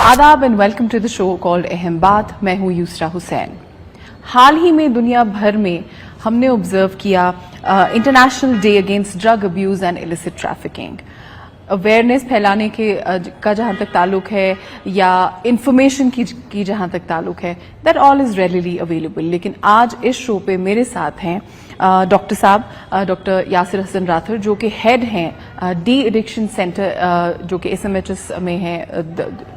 आदाब and welcome to the show called अहम बात। मैं हूं यूसरा हुसैन। हाल ही में दुनिया भर में हमने ऑब्जर्व किया international day against drug abuse and illicit trafficking. Awareness फैलाने के का जहां तक ताल्लुक है या इंफॉर्मेशन की जहां तक ताल्लुक है, that all is readily available. लेकिन आज इस शो पे मेरे साथ हैं डॉक्टर साहब, डॉक्टर यासिर हसन राठौर, जो कि हेड हैं डी एडिक्शन सेंटर जो कि एसएमएचएस में है,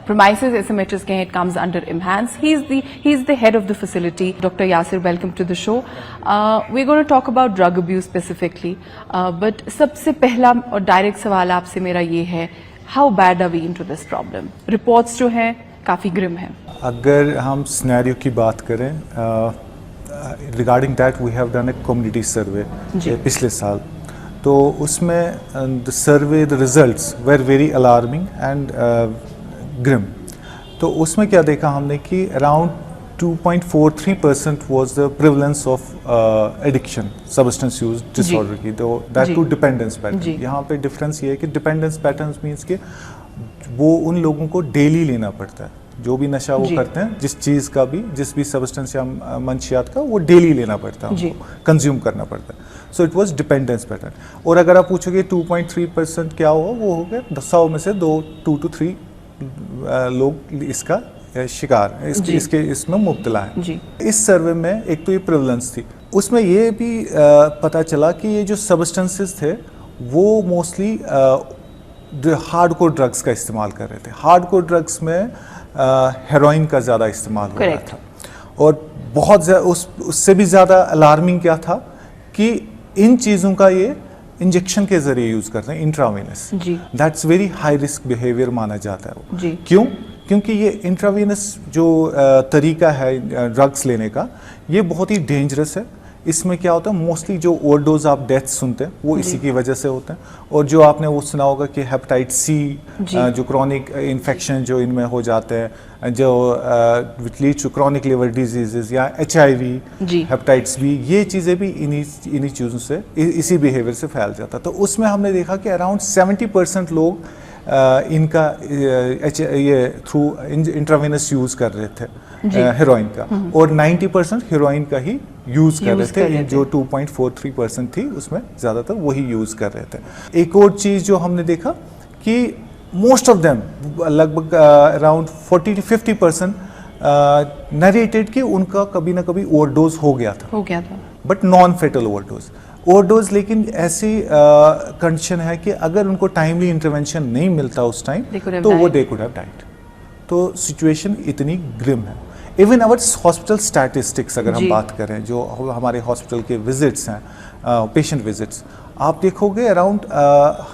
प्रीमाइसेस एसएमएचएस के हैं, it comes under IMHANS. He is the head of the facility. Doctor Yasir, welcome to the show. We gonna talk about drug abuse specifically, but सबसे पहला और डायरेक्ट सवाल आपसे मेरा ये है, how bad are we into this problem? Reports जो हैं काफी ग्रिम हैं। अगर हम सिनेरियो की बात करें, regarding that we have done a community survey पिछले साल, तो उसमें the survey the results were very alarming and grim. तो उसमें क्या देखा हमने कि around 2.43% was the prevalence of addiction, substance use disorder की, तो that to dependence pattern। यहाँ पे डिफरेंस ये है कि डिपेंडेंस पैटर्न्स मीन्स कि वो उन लोगों को डेली लेना पड़ता है, जो भी नशा वो करते हैं, जिस चीज़ का भी, जिस भी सब्सटेंस या मंशियात का, वो डेली लेना पड़ता है, कंज्यूम करना पड़ता है। So it was dependence pattern. और अगर आप पूछोगे 2.3% क्या हुआ, वो हो गया 100 में से 2 to 3 लोग इसका शिकार इसमें मुब्तला है। इस सर्वे में एक तो ये प्रेवलेंस थी, उसमें ये भी पता चला कि ये जो सब्सटेंसेस थे वो मोस्टली हार्डकोर ड्रग्स का इस्तेमाल कर रहे थे। हार्डकोर ड्रग्स में हेरोइन का ज़्यादा इस्तेमाल हो रहा था। और बहुत उससे भी ज़्यादा अलार्मिंग क्या था कि इन चीज़ों का ये इंजेक्शन के जरिए यूज़ करते हैं, intravenous. That's very high risk behaviour माना जाता है वो। क्यों? क्योंकि ये इंट्रावेनस जो तरीका है ड्रग्स लेने का, ये बहुत ही डेंजरस है। इसमें क्या होता है, मोस्टली जो ओवरडोज आप डेथ सुनते हैं वो इसी की वजह से होते हैं। और जो आपने वो सुना होगा कि हेपेटाइट सी, जो क्रॉनिक इन्फेक्शन जो इनमें हो जाते हैं, जो which lead to chronic liver diseases या HIV, हेपेटाइट्स बी, ये चीज़ें भी इन्हीं चीज़ों से, इसी बिहेवियर से फैल जाता है। तो उसमें हमने देखा कि अराउंड 70% लोग इनका ये थ्रू इंट्रावेनस यूज़ कर रहे थे हेरोइन का, और 90% हेरोइन का ही यूज़ कर रहे थे। जो 2.43% थी उसमें ज़्यादातर वही यूज़ कर रहे थे। एक और चीज़ जो हमने देखा कि मोस्ट ऑफ देम, लगभग अराउंड 40 to 50% नरेटेड कि उनका कभी ना कभी ओवरडोज हो गया था, but non fatal overdose. Overdose लेकिन ऐसी कंडीशन है कि अगर उनको टाइमली इंटरवेंशन नहीं मिलता उस टाइम, तो वो दे कुड हैव डाइड। तो सिचुएशन इतनी ग्रिम है। इवन आवर हॉस्पिटल स्टैटिस्टिक्स अगर हम बात करें, जो हमारे हॉस्पिटल के विजिट्स हैं, पेशेंट विजिट्स, आप देखोगे अराउंड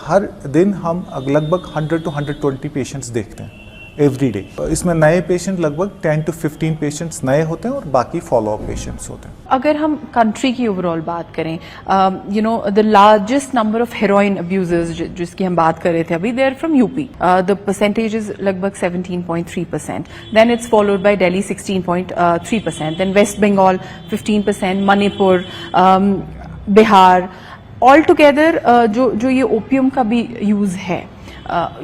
हर दिन हम लगभग 100 to 120 पेशेंट्स देखते हैं एवरी डे। इसमें नए पेशेंट लगभग 10 to 15 पेशेंट्स नए होते हैं और बाकी फॉलोअप पेशेंट्स होते हैं। अगर हम कंट्री की ओवरऑल बात करें, you know the largest number of heroin abusers जिसकी हम बात कर रहे थे अभी, they are from UP. The percentage is लगभग 17.3%। Then it's followed by Delhi 16.3%, then West Bengal 15%, Manipur, Bihar. All together जो ये ओपियम का भी यूज है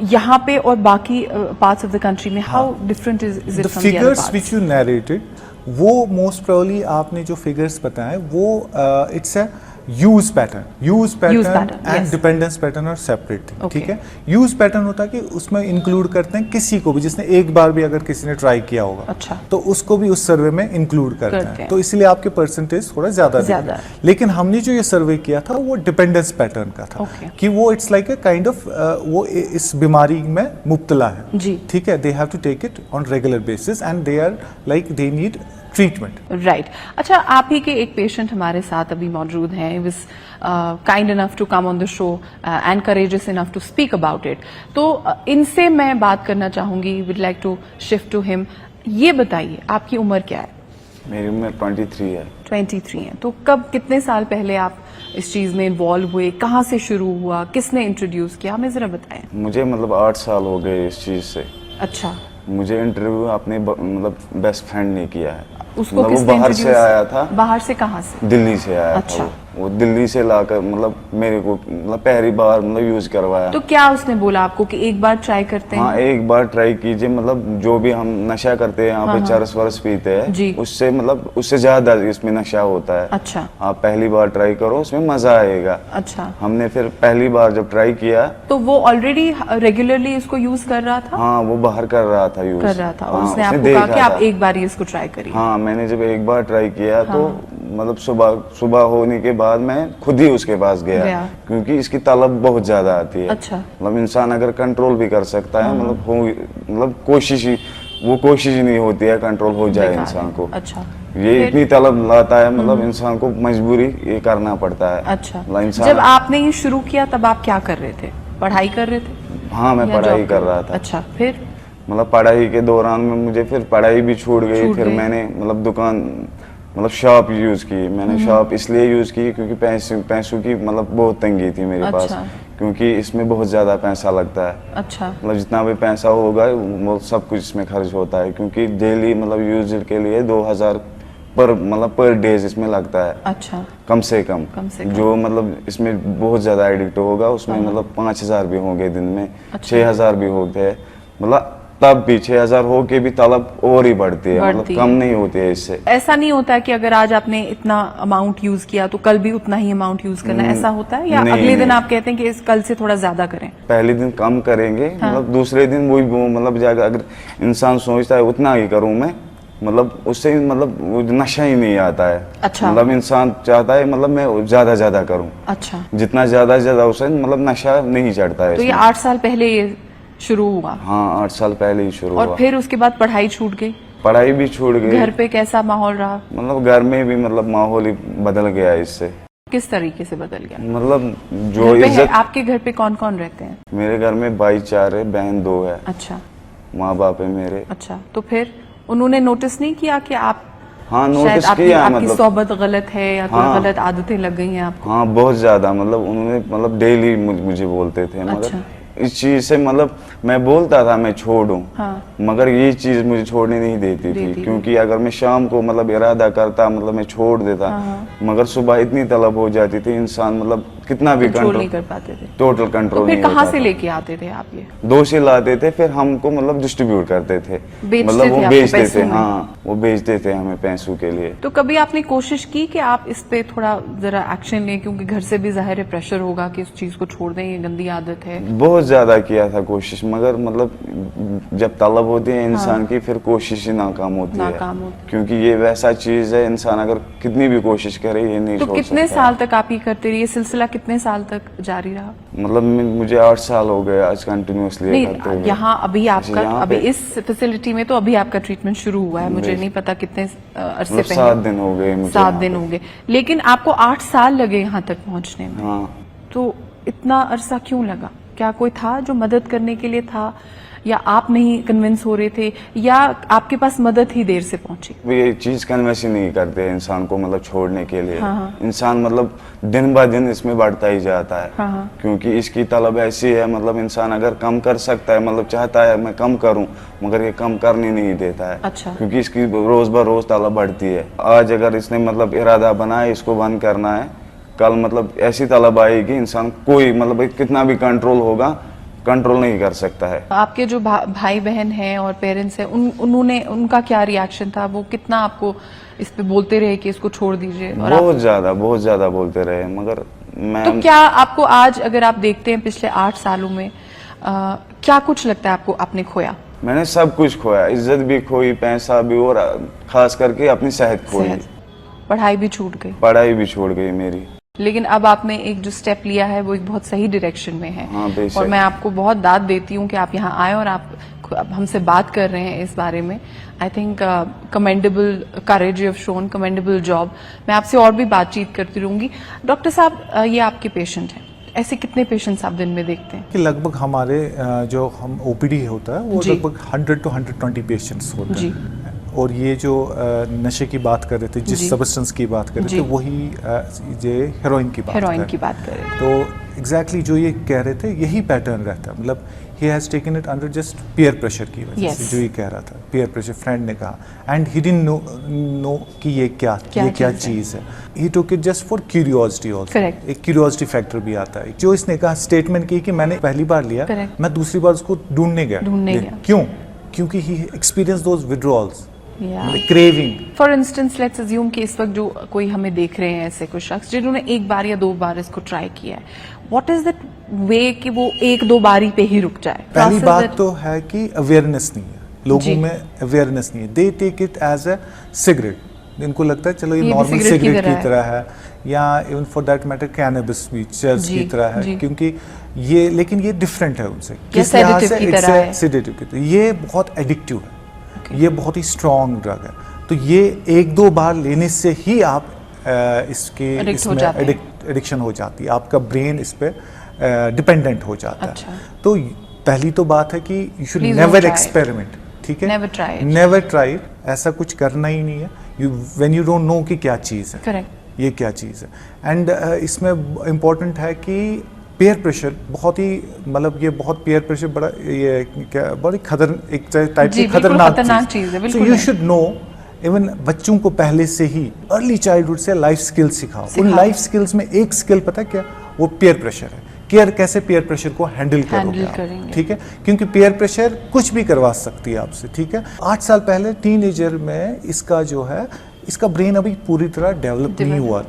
यहाँ पे और बाकी पार्ट्स ऑफ द कंट्री में, how different is it from the figures which you narrated, वो मोस्ट प्रोबेबली आपने जो फिगर्स बताए वो it's a use pattern and dependence pattern और सेपरेट थिंग। ठीक है, यूज पैटर्न होता है कि उसमें इंक्लूड करते हैं किसी को भी जिसने एक बार भी अगर किसी ने ट्राई किया होगा, तो उसको भी उस सर्वे में इंक्लूड करते हैं। तो इसलिए आपके परसेंटेज थोड़ा ज्यादा। लेकिन हमने जो ये सर्वे किया था वो डिपेंडेंस पैटर्न का था, कि वो it's like a kind of वो इस बीमारी में मुब्तला है। ठीक है, they have to take it on regular basis and they are like they need treatment. Right. अच्छा, आप ही के एक पेशेंट हमारे साथ अभी मौजूद हैं। He was kind enough to come on the show and courageous enough to speak about it. तो इनसे मैं बात करना चाहूंगी, would like to shift to him. ये बताइए, आपकी उम्र क्या है? मेरी उम्र 23 है। 23 है। तो कब, कितने साल पहले आप इस चीज में इन्वॉल्व हुए? कहाँ से शुरू हुआ? किसने इंट्रोड्यूस किया? हमें जरा बताएं। मुझे मतलब 8 साल हो गए इस चीज से। अच्छा। मुझे इंटरव्यू अपने मतलब बेस्ट फ्रेंड ने किया है। उसको मतलब वो बाहर से आया था। बाहर से? कहाँ से? दिल्ली से आया अच्छा। था वो दिल्ली से लाकर मतलब मेरे को मतलब पहली बार मतलब यूज करवाया। तो क्या उसने बोला आपको कि एक बार ट्राई करते हैं? हाँ, एक बार ट्राई कीजिए, मतलब जो भी हम नशा करते हैं यहाँ पे चरस वरस पीते जी। हैं, उससे मतलब उससे ज्यादा इसमें नशा होता है। अच्छा। आप पहली बार ट्राई करो, उसमें मजा आएगा। अच्छा। हमने फिर पहली बार जब ट्राई किया, तो वो ऑलरेडी रेगुलरली इसको यूज कर रहा था? हाँ वो बाहर कर रहा था यूज। कर रहा था और हाँ, उसने आपको देखा कहा कि आप था। एक बार ही इसको ट्राई करिए? हाँ, मैंने जब एक बार ट्राई किया तो मतलब सुबह सुबह होने के बाद मैं खुद ही उसके पास गया क्योंकि इसकी तलब बहुत ज्यादा आती है। अच्छा। मतलब इंसान अगर कंट्रोल भी कर सकता है, मतलब कोशिश ही नहीं होती है कंट्रोल हो जाए इंसान को। अच्छा। ये इतनी तलब लाता है, मतलब इंसान को मजबूरी ये करना पड़ता है। अच्छा। मतलब इंसान जब आपने ये शुरू किया तब आप क्या कर रहे थे? पढ़ाई कर रहे थे? हाँ, मैं या पढ़ाई जॉब कर रहा था। अच्छा, फिर? मतलब पढ़ाई के दौरान में मुझे फिर पढ़ाई भी छूट गई। फिर मैंने मतलब दुकान मतलब शॉप यूज की। मैंने शॉप इसलिए यूज की क्योंकि पैसों की मतलब बहुत तंगी थी मेरे पास, क्योंकि इसमें बहुत ज्यादा पैसा लगता है। अच्छा। मतलब जितना भी पैसा होगा वो सब कुछ इसमें खर्च होता है, क्योंकि डेली मतलब यूज के लिए 2000 पर डेज इसमें लगता है। अच्छा। कम से कम जो मतलब इसमें बहुत ज्यादा एडिक्ट होगा उसमें मतलब 5000 भी होंगे दिन में। 6000 भी होते हैं। मतलब तब भी 6000 हो के भी तलब और ही बढ़ती है, मतलब कम नहीं होती है इससे। ऐसा नहीं होता कि अगर आज आपने इतना अमाउंट यूज किया तो कल भी उतना ही अमाउंट यूज करना, ऐसा होता है? या अगले दिन आप कहते हैं कि इस कल से थोड़ा ज्यादा करें? पहले दिन कम करेंगे, मतलब दूसरे दिन वही मतलब जाकर अगर इंसान सोचता है उतना ही करूं मैं, मतलब उससे मतलब वो नशा ही नहीं आता है। अच्छा। मतलब इंसान चाहता है मतलब मैं ज्यादा करूं। अच्छा। जितना ज्यादा उसे मतलब नशा नहीं चढ़ता है। तो ये 8 साल पहले ये शुरू हुआ? हाँ, 8 साल पहले ही शुरू हुआ। और फिर उसके बाद पढ़ाई छूट गई? पढ़ाई भी छूट गई। घर पे कैसा माहौल रहा? मतलब घर में भी मतलब माहौल ही बदल गया इससे। किस तरीके से बदल गया? मतलब जो इज्जत। आपके घर पे कौन कौन रहते हैं? मेरे घर में भाई 4 है, बहन 2 है। अच्छा। माँ बाप है मेरे। अच्छा, तो फिर उन्होंने नोटिस नहीं किया कि आप हाँ नोटिस किया, आपकी मतलब सोबत गलत है या कोई गलत आदतें लग गई हैं आपको? हाँ बहुत ज्यादा, मतलब उन्होंने मतलब डेली मुझे बोलते थे। मगर इस चीज से मतलब मैं बोलता था मैं छोड़ूं, मगर ये चीज मुझे छोड़ने नहीं देती थी, क्योंकि अगर मैं शाम को मतलब इरादा करता मतलब मैं छोड़ देता, मगर सुबह इतनी तलब हो जाती थी, इंसान मतलब कितना भी कंट्रोल नहीं कर पाते थे। टोटल कंट्रोल तो फिर कहाँ से लेके आते थे आप ये? 2 से लाते थे, फिर हमको मतलब डिस्ट्रीब्यूट करते थे, मतलब वो बेचते थे। हाँ, वो बेचते थे हमें पैसों के लिए। तो कभी आपने कोशिश की कि आप इस पे थोड़ा जरा एक्शन लें, क्योंकि घर से भी जाहिर है प्रेशर होगा कि इस चीज को छोड़ दें, ये गंदी आदत है? बहुत ज्यादा किया था कोशिश, मगर मतलब जब तलब होती है इंसान की, फिर कोशिश ही नाकाम होती है, क्योंकि ये वैसा चीज है इंसान अगर कितनी भी कोशिश करे ये नहीं छोड़ सकता। तो कितने साल तक आप ये करते रहे? ये सिलसिला कितने साल तक जारी रहा? मतलब मुझे 8 साल हो गए आज कंटिन्यूअसली करते हुए। यहाँ अभी आपका अभी इस फैसिलिटी में तो अभी आपका ट्रीटमेंट शुरू हुआ है, मुझे नहीं पता कितने अरसे पहले। 7 दिन हो गए मुझे। 7 दिन हो गए, लेकिन आपको 8 साल लगे यहाँ तक पहुँचने में। हाँ। तो इतना अरसा क्यों लगा? क्या कोई था जो मदद करने के लिए था, या आप नहीं कन्विंस हो रहे थे, या आपके पास मदद ही देर से पहुंची? ये चीज कन्विंस ही नहीं करते इंसान को मतलब छोड़ने के लिए। इंसान मतलब दिन ब दिन इसमें बढ़ता ही जाता है, क्योंकि इसकी तलब ऐसी है, मतलब इंसान अगर कम कर सकता है, मतलब चाहता है मैं कम करूं, मगर ये कम करने नहीं देता है। अच्छा। क्योंकि इसकी रोज ब रोज तलब बढ़ती है। आज अगर इसने मतलब इरादा बनाया इसको बंद करना है, कल मतलब ऐसी तलब आएगी इंसान कोई मतलब कितना भी कंट्रोल होगा, कंट्रोल नहीं कर सकता है। आपके जो भाई बहन हैं और पेरेंट्स हैं, उनका क्या रिएक्शन था? वो कितना आपको इस पे बोलते रहे कि इसको छोड़ दीजिए? बहुत ज्यादा बोलते रहे, मगर मैं तो क्या आपको आज अगर आप देखते हैं पिछले 8 सालों में क्या कुछ लगता है आपको आपने खोया? मैंने सब कुछ खोया, इज्जत भी खोई, पैसा भी, और खास करके अपनी सेहत खोई। पढ़ाई भी छूट गई? पढ़ाई भी छोड़ गई मेरी। लेकिन अब आपने एक जो स्टेप लिया है वो एक बहुत सही डायरेक्शन में है। हाँ, और मैं आपको बहुत दाद देती हूँ कि आप यहाँ आए और आप हमसे बात कर रहे हैं इस बारे में। I think commendable courage you have shown, commendable job. मैं आपसे और भी बातचीत करती रहूंगी। डॉक्टर साहब, ये आपके पेशेंट हैं, ऐसे कितने पेशेंट्स आप दिन में देखते हैं? कि लगभग हमारे जो हम ओपीडी होता है वो लगभग 100 to 120 पेशेंट्स होते हैं। और ये जो नशे की बात कर रहे थे, जिस सब्सटेंस की बात कर रहे थे, वही ये हेरोइन की बात कर रहे थे। तो एग्जैक्टली जो ये कह रहे थे यही पैटर्न रहता है। मतलब he has taken it under just peer pressure की वजह Yes. से, जो ये कह रहा था, पीयर प्रेशर, फ्रेंड ने कहा, एंड ही डिडंट नो कि ये क्या चीज़ है। He took it just for curiosity also, Correct. एक क्यूरियोसिटी फैक्टर भी आता है। जो इसने कहा, स्टेटमेंट की कि मैंने पहली बार लिया, Correct. मैं दूसरी बार उसको ढूंढने गया। क्यों? क्योंकि he experience those withdrawals, craving. For instance let's assume कि इस वक्त जो कोई हमें देख रहे हैं ऐसे कुछ शख्स जिन्होंने एक बार या 2 बार इसको ट्राई किया है, व्हाट इज दैट वे कि वो 1-2 बारी पे ही रुक जाए? पहली बात तो है कि अवेयरनेस नहीं है लोगों में, अवेयरनेस नहीं है। They take it as a cigarette, इनको लगता है चलो ये नॉर्मल सिगरेट की तरह है, या even for that matter cannabis भी चर्च की तरह है, क्योंकि ये, लेकिन ये डिफरेंट है उनसे, किस लिहाज से? इट्स सेडेटिव की तरह। ये बहुत एडिक्टिव है, ये बहुत ही स्ट्रॉन्ग ड्रग है। तो ये 1-2 बार लेने से ही आप इसमें एडिक्शन हो जाती है, आपका ब्रेन इस पे डिपेंडेंट हो जाता है। तो पहली तो बात है कि यू शुड नेवर एक्सपेरिमेंट, ठीक है, नेवर ट्राई, ऐसा कुछ करना ही नहीं है। व्हेन यू डोंट नो कि क्या चीज़ है, करेक्ट, ये क्या चीज़ है। एंड इसमें इम्पोर्टेंट है कि पेयर प्रेशर बहुत ही, मतलब ये बहुत पेयर प्रेशर बड़ा, ये क्या बड़ी एक टाइप की खतरनाक चीज़ है। So you should know, even बच्चों को पहले से ही अर्ली चाइल्डहुड से लाइफ स्किल्स सिखाओ। उन लाइफ स्किल्स में एक स्किल पता है क्या? वो पेयर प्रेशर है। कैसे पेयर प्रेशर को हैंडल करोगे आप, ठीक है, क्योंकि पेयर प्रेशर कुछ भी करवा सकती है आपसे, ठीक है। 8 साल पहले टीनेजर में इसका जो है, इसका ब्रेन अभी पूरी तरह डेवलप नहीं हुआ,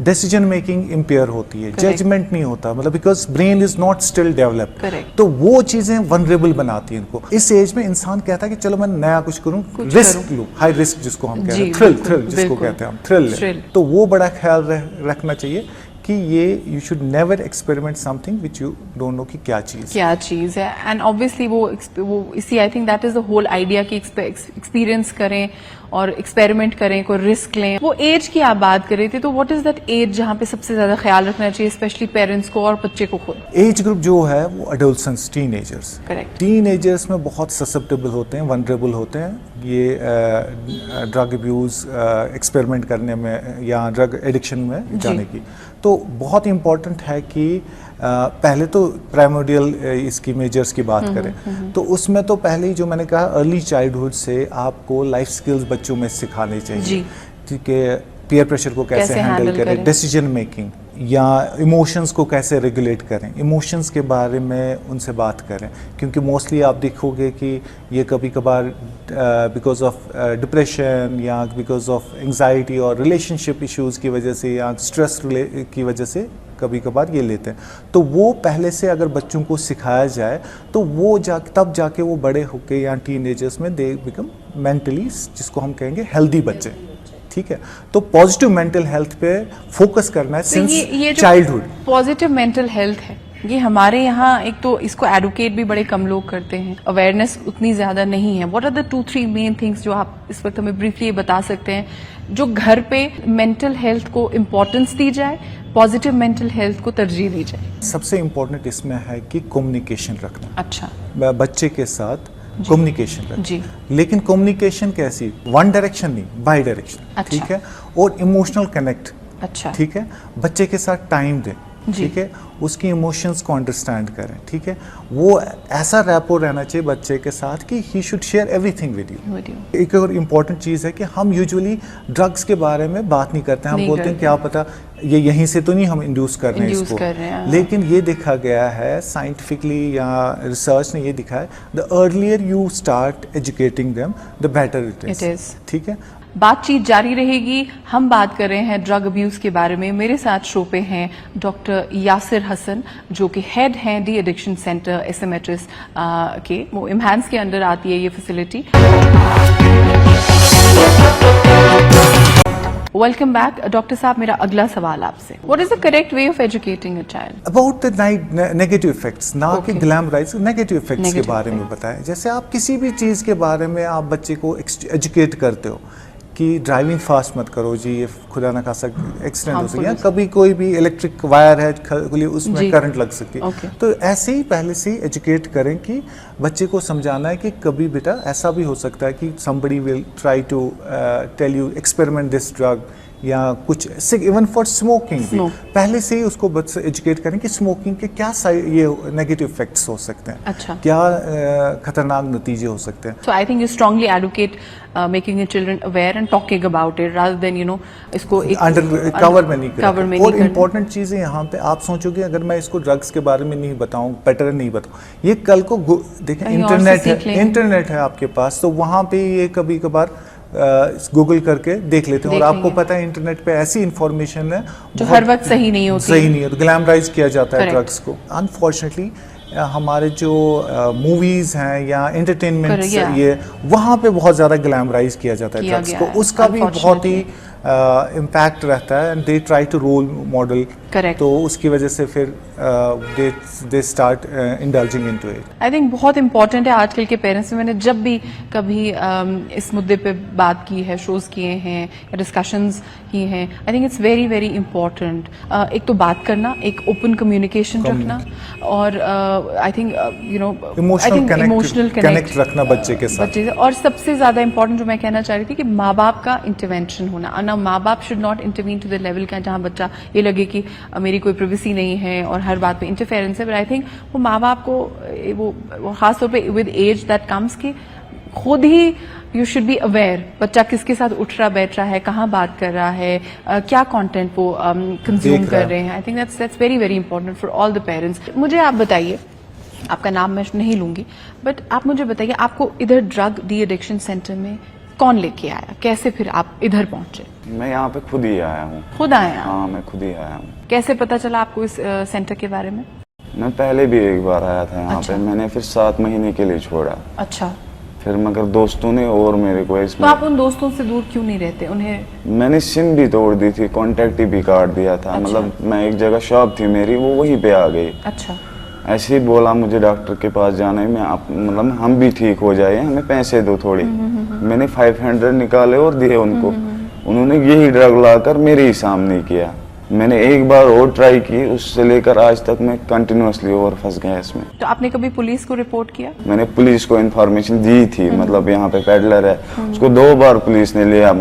डिसीजन मेकिंग इम्पेयर होती है, जजमेंट नहीं होता, मतलब because brain is not still develop. तो वो चीजें वनरेबल बनाती हैं इनको। इस एज में इंसान कहता है कि चलो मैं नया कुछ करूं, रिस्क लूं, हाई रिस्क जिसको हम कहते हैं, थ्रिल जिसको कहते हैं हम, थ्रिल। तो वो बड़ा ख्याल रखना चाहिए कि ये you should never experiment something which you don't know कि क्या चीज़ है। एंड ऑब्वियसली वो इसी, I think that is the whole idea कि एक्सपीरियंस करें और एक्सपेरिमेंट करें, कोई रिस्क लें। वो एज की आप बात कर रहे थे, तो व्हाट इज दैट एज जहाँ पे सबसे ज्यादा ख्याल रखना चाहिए, स्पेशली पेरेंट्स को और बच्चे को खुद? एज ग्रुप जो है वो एडोलसेंस, टीनेजर्स। करेक्ट। टीनेजर्स में बहुत ससेप्टेबल होते हैं, वनरेबल होते हैं, ये ड्रग अब्यूज एक्सपेरिमेंट करने में या ड्रग एडिक्शन में जाने की। तो बहुत इम्पोर्टेंट है कि पहले तो प्राइमोडियल इसकी मेजर्स की बात करें तो उसमें तो पहले ही जो मैंने कहा, अर्ली चाइल्डहुड से आपको लाइफ स्किल्स बच्चों में सिखाने चाहिए, ठीक है। पीयर प्रेशर को कैसे हैंडल करें, डिसीजन मेकिंग या इमोशंस को कैसे रेगुलेट करें, इमोशंस के बारे में उनसे बात करें, क्योंकि मोस्टली आप देखोगे कि ये कभी कभार बिकॉज ऑफ डिप्रेशन या बिकॉज ऑफ एंजाइटी और रिलेशनशिप इश्यूज़ की वजह से या स्ट्रेस की वजह से कभी कभार ये लेते हैं। तो वो पहले से अगर बच्चों को सिखाया जाए तो वो तब जाके वो बड़े होके या टीनेजर्स में दे बिकम मेंटली, जिसको हम कहेंगे हेल्दी बच्चे, ठीक है। तो पॉजिटिव मेंटल हेल्थ पे फोकस करना है since childhood. Positive mental health है ये हमारे यहाँ, एक तो इसको एडवोकेट भी बड़े कम लोग करते हैं, अवेयरनेस उतनी ज्यादा नहीं है। What are the 2-3 main things जो आप इस वक्त हमें ब्रीफली बता सकते हैं, जो घर पे मेंटल हेल्थ को इम्पोर्टेंस दी जाए, पॉजिटिव मेंटल हेल्थ को तरजीह दी जाए? सबसे इम्पोर्टेंट इसमें है कि कम्युनिकेशन रखना। अच्छा। बच्चे के साथ कम्युनिकेशन रखना, लेकिन कम्युनिकेशन कैसी, वन डायरेक्शन नहीं, बाई डायरेक्शन, अच्छा। ठीक है। और इमोशनल कनेक्ट, अच्छा, ठीक है। बच्चे के साथ टाइम दें, ठीक है, उसकी इमोशंस को अंडरस्टैंड करें, ठीक है। वो ऐसा रैपो रहना चाहिए बच्चे के साथ कि he should share everything with you. एक और इम्पॉर्टेंट चीज़ है कि हम यूजुअली ड्रग्स के बारे में बात नहीं करते हैं, हम बोलते हैं क्या पता ये यहीं से तो नहीं हम इंड्यूस कर रहे हैं इसको, लेकिन ये देखा गया है साइंटिफिकली या रिसर्च ने ये दिखा है, the earlier you start educating them the better it is, ठीक है। बातचीत जारी रहेगी। हम बात कर रहे हैं ड्रग अब्यूज के बारे में। मेरे साथ शो पे हैं डॉक्टर यासिर हसन, जो कि हेड हैं डी एडिक्शन सेंटर SMHS के, वो इम्हांस के अंडर आती है ये फैसिलिटी। वेलकम बैक डॉक्टर साहब। मेरा अगला सवाल आपसे, what is the correct way of educating a child about the negative effects, ना कि ग्लैमराइज, नेगेटिव इफेक्ट्स के बारे में बताएं। जैसे आप किसी भी चीज़ के बारे में आप बच्चे को एजुकेट करते हो कि ड्राइविंग फास्ट मत करो जी, ये खुदा ना खासा एक्सीडेंट हो सकता है, कभी कोई भी इलेक्ट्रिक वायर है उसमें करंट लग सकती है। तो ऐसे ही पहले से ही एजुकेट करें कि बच्चे को समझाना है कि कभी बेटा ऐसा भी हो सकता है कि somebody will try to tell you experiment this drug या कुछ इवन फॉर स्मोकिंग भी पहले से ही उसको बच्चे एजुकेट करें कि स्मोकिंग के क्या ये नेगेटिव इफेक्ट्स हो सकते हैं, अच्छा, क्या खतरनाक नतीजे हो सकते हैं। So I think you strongly advocate making your children aware and talking about it rather than इसको एक अंडर कवर में नहीं cover में करना। और नहीं इम्पोर्टेंट चीज़ें यहाँ पे आप सोचोगे अगर मैं इसको ड्रग्स के बारे में नहीं बताऊँ, पैटर्न नहीं बताऊँ, ये कल को देखें कहीं और से इंटरनेट है आपके पास, तो वहाँ पे ये कभी कभार गूगल करके देख लेते हैं और आपको पता है इंटरनेट पे ऐसी इंफॉर्मेशन है जो हर वक्त सही नहीं होती, सही नहीं है, तो ग्लैमराइज किया जाता है ड्रग्स को। अनफॉर्चुनेटली हमारे जो मूवीज हैं या एंटरटेनमेंट ये वहाँ पे बहुत ज़्यादा ग्लैमराइज किया जाता है ड्रग्स को, उसका भी बहुत ही इम्पैक्ट रहता है and they try to role model, तो उसकी वजह से फिर they start indulging into it. I think बहुत इंपॉर्टेंट है आजकल के पेरेंट्स में, मैंने जब भी कभी इस मुद्दे पे बात की है, शोज किए हैं या डिस्कशंस किए हैं, I think it's very very important. एक तो बात करना, एक ओपन कम्युनिकेशन रखना, और आई थिंक इमोशनल कनेक्ट रखना बच्चे के साथ, बच्चे से। और सबसे ज्यादा इंपॉर्टेंट जो मैं कहना चाह रही थी कि माँ बाप का इंटरवेंशन होना, ना माँ बाप should not intervene to the level का जहाँ बच्चा ये लगे कि मेरी कोई प्राइवेसी नहीं है और हर बात पे इंटरफेरेंस है। बट आई थिंक वो माँ बाप को वो खासतौर पे विद एज दैट कम्स कि खुद ही यू शुड बी अवेयर बच्चा किसके साथ उठ रहा बैठ रहा है, कहाँ बात कर रहा है, क्या कंटेंट वो कंज्यूम कर रहे हैं। I think that's very very important for all the parents. मुझे आप बताइए, आपका नाम मैं नहीं लूंगी, बट आप मुझे बताइए आपको इधर ड्रग डी एडिक्शन सेंटर में कौन लेके आया, कैसे फिर आप इधर पहुंचे? मैं यहाँ पे खुद ही आया हूँ। खुद आया? हाँ, मैं खुद ही आया हूँ। कैसे पता चला आपको इस सेंटर के बारे में? मैं पहले भी एक बार आया था यहाँ पे, मैंने फिर 7 महीने के लिए छोड़ा। अच्छा। फिर मगर दोस्तों ने और मेरे को इसमें। तो आप उन दोस्तों से दूर क्यों नहीं रहते? उन्हें मैंने सिम भी तोड़ दी थी, कांटेक्ट भी काट दिया था। अच्छा। मतलब मैं एक जगह शॉप थी मेरी, वो वहीं पे आ गई। अच्छा। ऐसे ही बोला मुझे डॉक्टर के पास जाना है, मैं मतलब हम भी ठीक हो जाए, हमें पैसे दो थोड़ी। मैंने 500 निकाले और दिए उनको। उन्होंने यही ड्रग लाकर मेरे ही सामने किया। मैंने एक बार और ट्राई की, उससे लेकर आज तक मैं कंटिन्यूअसली और फंस गया इसमें। तो आपने कभी पुलिस को रिपोर्ट किया? मैंने पुलिस को इन्फॉर्मेशन दी थी, मतलब यहाँ पे पेडलर है, उसको 2 बार पुलिस ने लिया,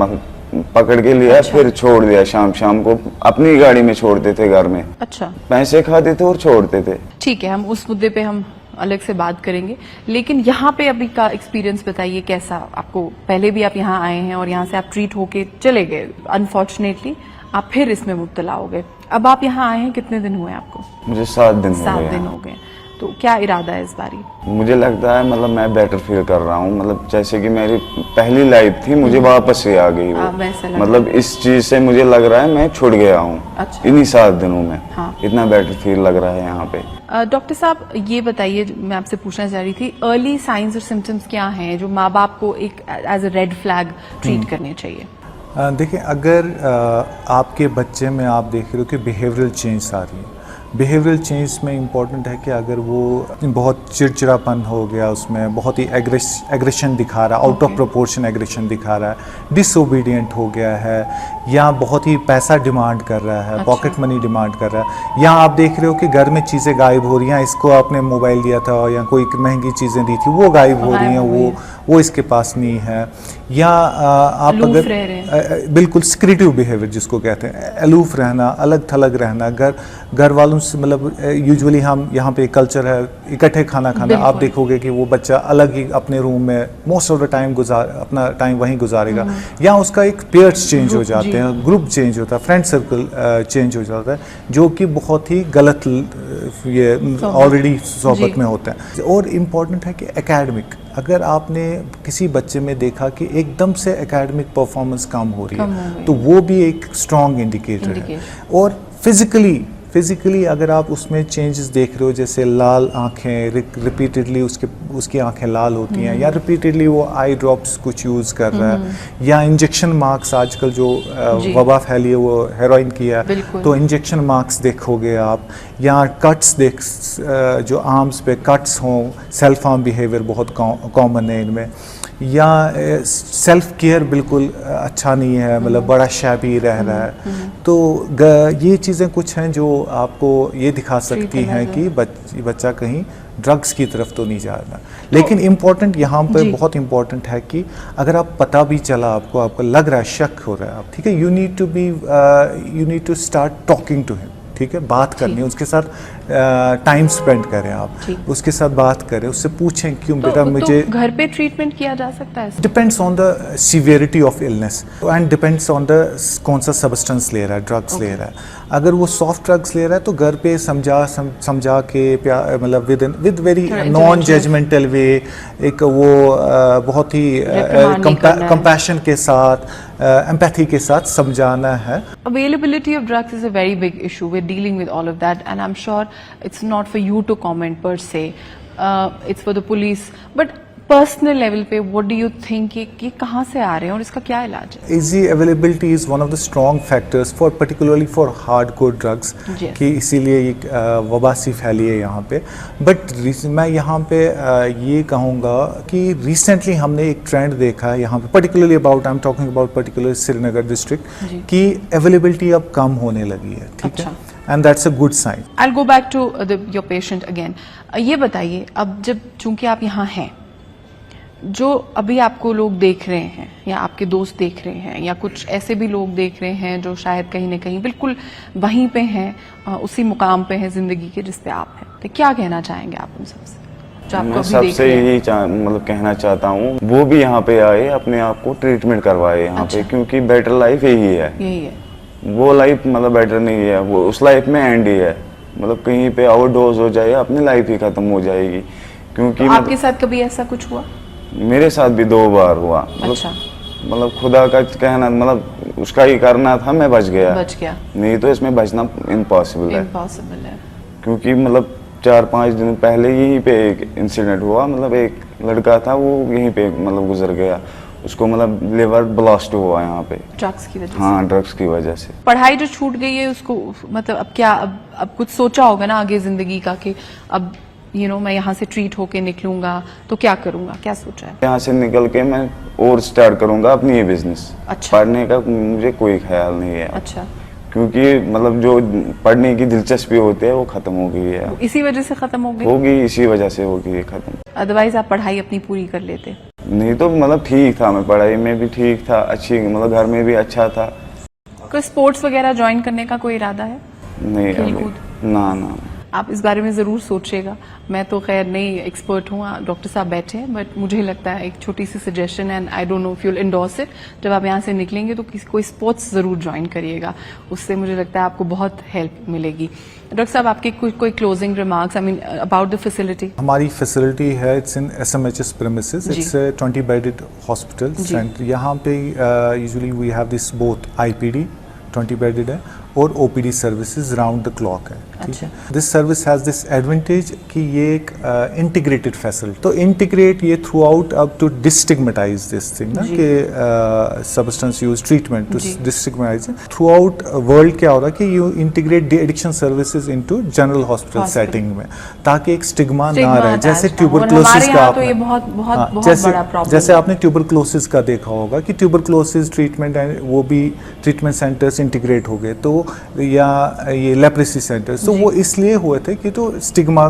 पकड़ के लिया। अच्छा। फिर छोड़ दिया, शाम को अपनी गाड़ी में छोड़ते थे घर में। अच्छा। पैसे खाते थे और छोड़ते थे। ठीक है, हम उस मुद्दे पे हम अलग से बात करेंगे, लेकिन यहाँ पे अभी का एक्सपीरियंस बताइए कैसा आपको? पहले भी आप यहाँ आए हैं और यहाँ से आप ट्रीट होके चले गए, अनफॉर्चुनेटली आप फिर इसमें मुब्तला हो गए। अब आप यहाँ आए हैं, कितने दिन हुए आपको? मुझे 7 दिन हो गए। 7 दिन हो गए। तो क्या इरादा है इस बारी? मुझे लगता है मतलब मैं बेटर फील कर रहा हूँ, मतलब जैसे कि मेरी पहली लाइफ थी, मुझे वापस से आ गई वो। मतलब इस चीज से मुझे लग रहा है मैं छूट गया हूँ। अच्छा। इन्हीं 7 दिनों में। हाँ। इतना बेटर फील लग रहा है यहाँ पे। डॉक्टर साहब ये बताइए, मैं आपसे पूछना चाह रही थी, अर्ली साइंस और सिम्टम्स क्या हैं जो माँ बाप को एक as a red flag treat करने चाहिए? देखिए, अगर आपके बच्चे में आप देख रहे हो कि बिहेवियरल चेंज आ रही है, बिहेवियरल चेंज में इम्पॉर्टेंट है कि अगर वो बहुत चिड़चिड़ापन हो गया, उसमें बहुत ही एग्रेशन दिखा रहा है, आउट ऑफ प्रोपोर्शन एग्रेशन दिखा रहा है, डिसओबीडियंट हो गया है, या बहुत ही पैसा डिमांड कर रहा है। अच्छा। पॉकेट मनी डिमांड कर रहा है, या आप देख रहे हो कि घर में चीज़ें गायब हो रही हैं, इसको आपने मोबाइल दिया था या कोई महंगी चीज़ें दी थी वो गायब हो रही हैं, वो इसके पास नहीं है, या आप अगर बिल्कुल सिक्रेटिव बिहेवियर जिसको कहते हैं, अलूफ रहना, अलग थलग रहना, घर वालों से, मतलब यूजुअली हम यहाँ पे कल्चर है इकट्ठे खाना खाना, आप देखोगे कि वो बच्चा अलग ही अपने रूम में मोस्ट ऑफ द टाइम अपना टाइम वहीं गुजारेगा, या उसका एक पेयर्स चेंज हो जाते हैं, ग्रुप चेंज होता है, फ्रेंड सर्कल चेंज हो जाता है, जो कि बहुत ही गलत ये ऑलरेडी सोहबत में होता है। और इम्पॉर्टेंट है कि एकेडमिक, अगर आपने किसी बच्चे में देखा कि एकदम से एकेडमिक परफॉर्मेंस कम हो रही है, तो वो भी एक स्ट्रॉन्ग इंडिकेटर है। और फिजिकली अगर आप उसमें चेंजेस देख रहे हो, जैसे लाल आंखें, रिपीटेडली उसकी आंखें लाल होती हैं, या रिपीटेडली वो आई ड्रॉप्स कुछ यूज़ कर रहा है, या इंजेक्शन मार्क्स, आजकल जो वबा फैली है वो हेरोइन की है, तो इंजेक्शन मार्क्स देखोगे आप, या कट्स जो आर्म्स पे कट्स हों, सेल्फ आर्म बिहेवियर बहुत कॉमन है इनमें, या सेल्फ केयर बिल्कुल अच्छा नहीं है, मतलब बड़ा शैबी रह रहा है। तो ये चीज़ें कुछ हैं जो आपको ये दिखा सकती हैं कि बच्चा कहीं ड्रग्स की तरफ तो नहीं जा रहा। लेकिन इम्पॉर्टेंट यहाँ पे बहुत इम्पॉर्टेंट है कि अगर आप पता भी चला आपको लग रहा है, शक हो रहा है, आप ठीक है, you need to start talking to him, ठीक है, बात करनी, उसके साथ टाइम स्पेंड करें, आप उसके साथ बात करें, उससे पूछें क्यों बेटा मुझे। घर पे ट्रीटमेंट किया जा सकता है? Depends on the severity of illness and depends on the कौन सा सब्सटेंस ले रहा है, ड्रग्स ले रहा है। अगर वो सॉफ्ट ड्रग्स ले रहा है तो घर पे समझा के मतलब विद वेरी नॉन जजमेंटल वे, एक वो बहुत ही कंपैशन के साथ, एम्पैथी के साथ समझाना है। Availability of drugs is a very big issue. We're dealing with all of that, and I'm sure it's not for you to comment per se. It's for the police. But personal level पे what do you think कि कहाँ से आ रहे हैं और इसका क्या इलाज है? Easy availability is one of the strong factors for particularly for hardcore drugs, कि इसीलिए ये वबा सी फैली है यहाँ पे। बट मैं यहाँ पे ये कहूँगा कि रिसेंटली हमने एक ट्रेंड देखा है यहाँ पे, particularly about I am talking about particular Srinagar district, कि अवेलेबिलिटी अब कम होने लगी है, ठीक है, and that's a good sign. I will go back to your patient again. ये बताइए, अब जब चूंकि आप यहाँ हैं, जो अभी आपको लोग देख रहे हैं या आपके दोस्त देख रहे हैं या कुछ ऐसे भी लोग देख रहे हैं जो शायद कहीं ना कहीं बिल्कुल वहीं पे हैं, उसी मुकाम पे हैं जिंदगी के जिस पे आप हैं, तो क्या कहना चाहेंगे आप उन सबसे जो आपको मैं अभी देख सबसे रहे हैं? यही मतलब कहना चाहता हूँ, वो भी यहाँ पे आए, अपने आप को ट्रीटमेंट करवाए यहाँ पे, क्योंकि बेटर लाइफ यही है। वो लाइफ मतलब बेटर नहीं है, वो उस लाइफ में एंड ही है, मतलब कहीं पे ओवरडोज हो जाए अपनी लाइफ ही खत्म हो जाएगी। क्योंकि तो आपके साथ कभी ऐसा कुछ हुआ? मेरे साथ भी 2 बार हुआ। मतलब खुदा का कहना, मतलब उसका ही करना था, मैं बच गया, नहीं तो इसमें बचना इम्पॉसिबल है। क्योंकि मतलब 4-5 दिन पहले यहीं पे एक इंसिडेंट हुआ, मतलब एक लड़का था वो यहीं पे मतलब गुजर गया, उसको मतलब लिवर ब्लास्ट हुआ यहाँ पे ड्रग्स की वजह से। हाँ, ड्रग्स की वजह से। पढ़ाई जो छूट गई है उसको मतलब अब क्या, अब कुछ सोचा होगा ना आगे जिंदगी का कि अब मैं यहाँ से ट्रीट होके निकलूंगा तो क्या करूंगा, क्या सोचा है? यहाँ से निकल के मैं और स्टार्ट करूंगा अपनी ये बिजनेस। अच्छा। पढ़ने का मुझे कोई ख्याल नहीं है। अच्छा। क्योंकि मतलब जो पढ़ने की दिलचस्पी होती है वो खत्म हो गई है। इसी वजह से खत्म हो गई? होगी, इसी वजह से होगी खत्म। अदरवाइज आप पढ़ाई अपनी पूरी कर लेते? नहीं तो मतलब ठीक था, मैं पढ़ाई में भी ठीक था, अच्छी मतलब घर में भी अच्छा था। कोई स्पोर्ट्स वगैरह ज्वाइन करने का कोई इरादा है? नहीं, ना। आप इस बारे में ज़रूर सोचिएगा। मैं तो खैर नहीं एक्सपर्ट हूँ, डॉक्टर साहब बैठे हैं, बट मुझे लगता है एक छोटी सी suggestion, and I don't know if you will endorse it, जब आप यहाँ से निकलेंगे तो कोई स्पोर्ट्स ज़रूर ज्वाइन करिएगा, उससे मुझे लगता है आपको बहुत हेल्प मिलेगी। डॉक्टर साहब, आपके कोई closing remarks I mean about the facility? हमारी फैसिलिटी है, it's in SMHS premises, it's 20 bedded hospital centre. यहाँ पे usually we have this both IPD 20 bedded है और OPD services round the clock है, ठीक है। This service has this advantage कि ये एक इंटीग्रेटेड फैसिलिटी, तो इंटीग्रेट ये थ्रू आउट अब टू डिस्टिग्मेटाइज दिस थिंग ना, कि substance use treatment to डिस्टिग्मेटाइज through out world. क्या हो रहा है कि you integrate de addiction services into general hospital setting में, ताकि एक स्टिग्मा ना रहे। जैसे ट्यूबरक्लोसिस का जैसे आपने ट्यूबरक्लोसिस का देखा होगा कि ट्यूबरक्लोसिस ट्रीटमेंट वो भी ट्रीटमेंट सेंटर्स इंटीग्रेट हो गए, तो या ये लेप्रेसी सेंटर्स, तो वो इसलिए हुए थे कि तो स्टिग्मा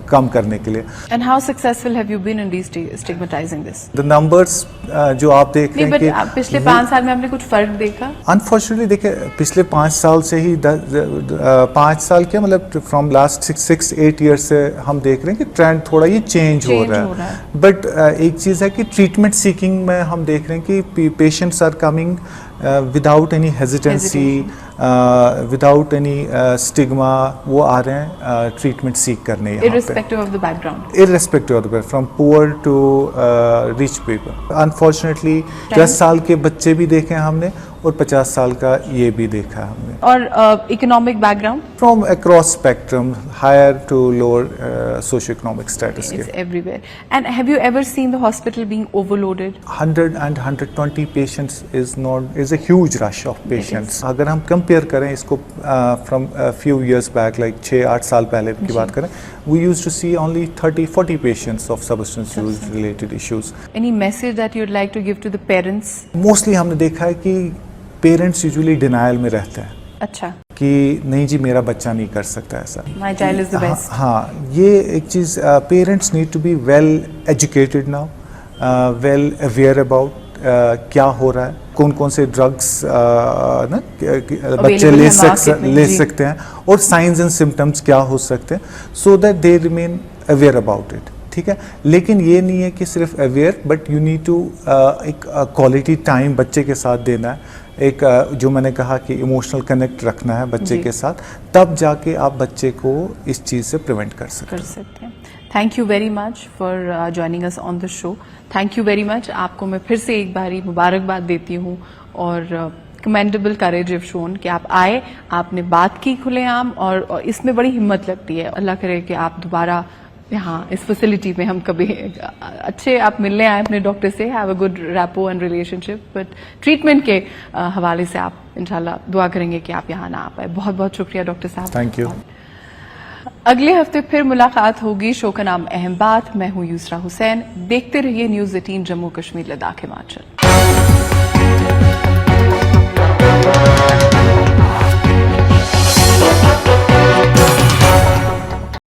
कम करने के लिए। And how successful have you been in destigmatising this? The numbers जो आप देख रहे हैं कि पिछले 5 साल में आपने कुछ फर्क देखा? अनफॉर्चुनेटली देखिए, पिछले 5 साल से ही 5 साल क्या मतलब फ्रॉम लास्ट 6-8 ईयर्स से हम देख रहे हैं कि ट्रेंड थोड़ा ये चेंज हो रहा है। बट एक चीज़ है कि ट्रीटमेंट सीकिंग में हम देख रहे हैं कि patients are coming without any hesitancy, without any stigma, वो आ रहे हैं ट्रीटमेंट सीख करने यहाँ पे, irrespective of the background, irrespective of the background, from poor to rich people. Unfortunately 10 साल के बच्चे भी देखे हैं हमने और 50 साल का ये भी देखा है हमने। और economic background? From across spectrum, higher to lower socio-economic status. It's everywhere. And have you ever seen the hospital being overloaded? 100 and 120 patients is a huge rush of patients. अगर हम कंपेयर करें इसको from few years back, like 6-8 साल पहले की बात करें, we used to see only 30-40 patients of substance use related issues. Any message that you'd like to give to the parents? Mostly हमने देखा है कि पेरेंट्स यूजुअली डिनायल में रहते हैं। अच्छा, कि नहीं जी मेरा बच्चा नहीं कर सकता ऐसा, my child is the best. हाँ, ये एक चीज़, parents need to be well educated now, well aware about क्या हो रहा है, कौन कौन से ड्रग्स ना बच्चे ले सकते हैं और साइंस एंड सिम्टम्स क्या हो सकते हैं, so that they remain aware about it. ठीक है, लेकिन ये नहीं है कि सिर्फ aware, but you need to एक क्वालिटी टाइम बच्चे के साथ देना है, एक जो मैंने कहा कि इमोशनल कनेक्ट रखना है बच्चे के साथ, तब जाके आप बच्चे को इस चीज़ से प्रिवेंट कर सकते हैं। Thank you very much for joining us on the show. Thank you very much. आपको मैं फिर से एक बारी मुबारकबाद देती हूँ और कमेंडेबल करेज इफ शोन कि आप आए, आपने बात की खुलेआम, और इसमें बड़ी हिम्मत लगती है। अल्लाह करे कि आप दोबारा यहाँ इस फैसिलिटी में हम कभी अच्छे आप मिलने आए अपने डॉक्टर से, have a good rapport and relationship, but treatment के हवाले से आप इंशाल्लाह दुआ करेंगे कि आप यहाँ ना आ पाए। बहुत बहुत शुक्रिया डॉक्टर साहब। Thank you. अगले हफ्ते फिर मुलाकात होगी। शो का नाम अहम बात, मैं हूँ यूसरा हुसैन। देखते रहिए न्यूज़ 18 जम्मू कश्मीर लद्दाख हिमाचल।